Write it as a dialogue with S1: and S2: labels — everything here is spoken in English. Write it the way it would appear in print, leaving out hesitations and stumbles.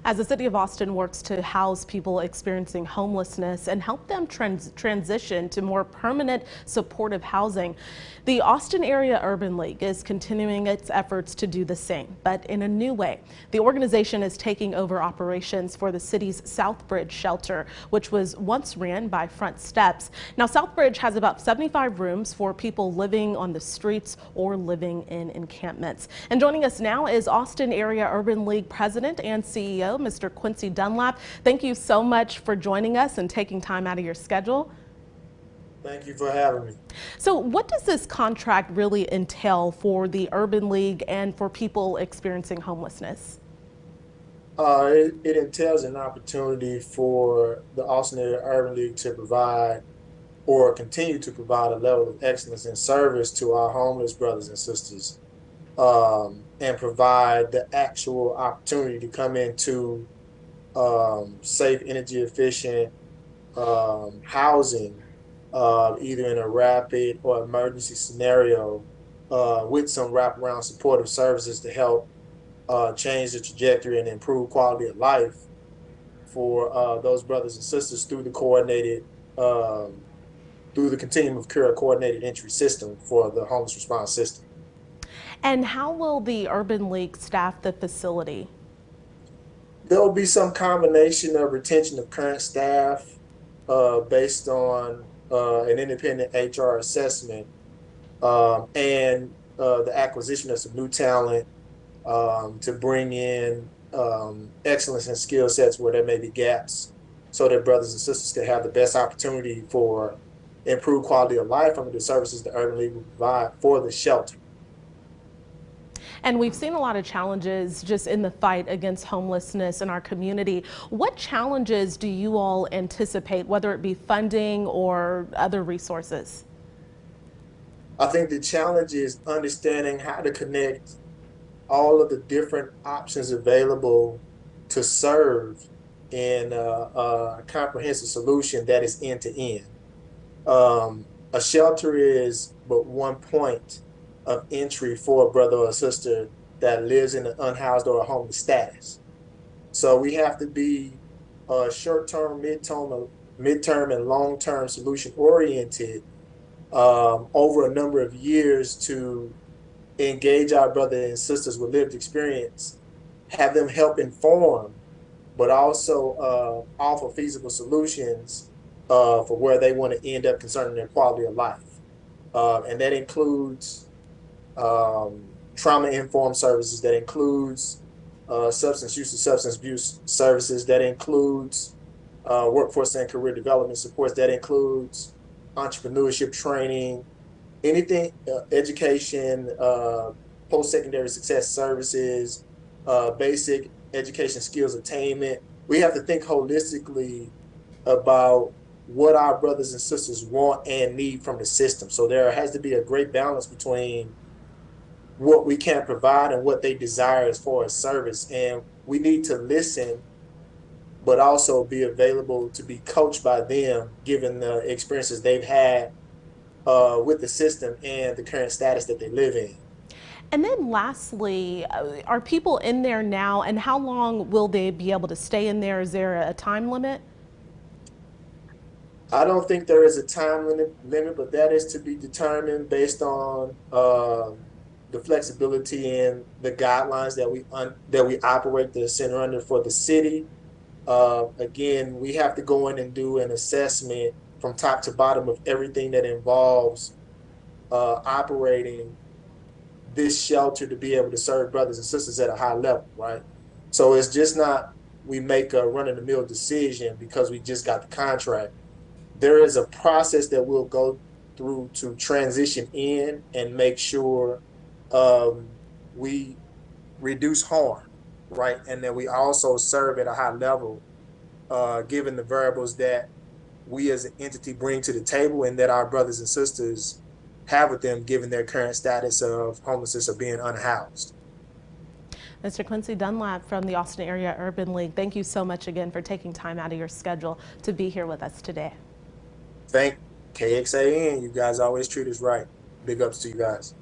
S1: As the city of Austin works to house people experiencing homelessness and help them transition to more permanent supportive housing, the Austin Area Urban League is continuing its efforts to do the same, but in a new way. The organization is taking over operations for the city's Southbridge shelter, which was once ran by Front Steps. Now, Southbridge has about 75 rooms for people living on the streets or living in encampments. And joining us now is Austin Area Urban League President and CEO, Mr. Quincy Dunlap. Thank you so much for joining us and taking time out of your schedule.
S2: Thank you for having me.
S1: So what does this contract really entail for the Urban League and for people experiencing homelessness?
S2: It entails an opportunity for the Austin Area Urban League to provide or continue to provide a level of excellence in service to our homeless brothers and sisters, and provide the actual opportunity to come into safe, energy efficient housing, either in a rapid or emergency scenario, with some wraparound supportive services to help change the trajectory and improve quality of life for those brothers and sisters through the through the continuum of care coordinated entry system for the homeless response system.
S1: And how will the Urban League staff the facility?
S2: There will be some combination of retention of current staff based on an independent HR assessment, and the acquisition of some new talent to bring in excellence and skill sets where there may be gaps, so that brothers and sisters can have the best opportunity for improved quality of life under the services the Urban League will provide for the shelter.
S1: And we've seen a lot of challenges just in the fight against homelessness in our community. What challenges do you all anticipate, whether it be funding or other resources?
S2: I think the challenge is understanding how to connect all of the different options available to serve in a comprehensive solution that is end to end. A shelter is but one point of entry for a brother or a sister that lives in an unhoused or a homeless status. So we have to be short-term, mid-term, and long-term solution oriented over a number of years to engage our brothers and sisters with lived experience, have them help inform, but also offer feasible solutions for where they want to end up concerning their quality of life. And that includes trauma-informed services, that includes substance use and substance abuse services, that includes workforce and career development supports, that includes entrepreneurship training, anything, education, post-secondary success services, basic education skills attainment. We have to think holistically about what our brothers and sisters want and need from the system. So there has to be a great balance between what we can provide and what they desire as far as service. And we need to listen, but also be available to be coached by them, given the experiences they've had with the system and the current status that they live in.
S1: And then lastly, are people in there now, and how long will they be able to stay in there? Is there a time limit?
S2: I don't think there is a time limit, but that is to be determined based on the flexibility and the guidelines that we operate the center under for the city. Again, we have to go in and do an assessment from top to bottom of everything that involves operating this shelter to be able to serve brothers and sisters at a high level, right? So it's just not we make a run-of-the-mill decision because we just got the contract. There is a process that we'll go through to transition in and make sure we reduce harm, right? And then we also serve at a high level, given the variables that we as an entity bring to the table and that our brothers and sisters have with them, given their current status of homelessness or being unhoused.
S1: Mr. Quincy Dunlap from the Austin Area Urban League, thank you so much again for taking time out of your schedule to be here with us today.
S2: Thank KXAN. You guys always treat us right. Big ups to you guys.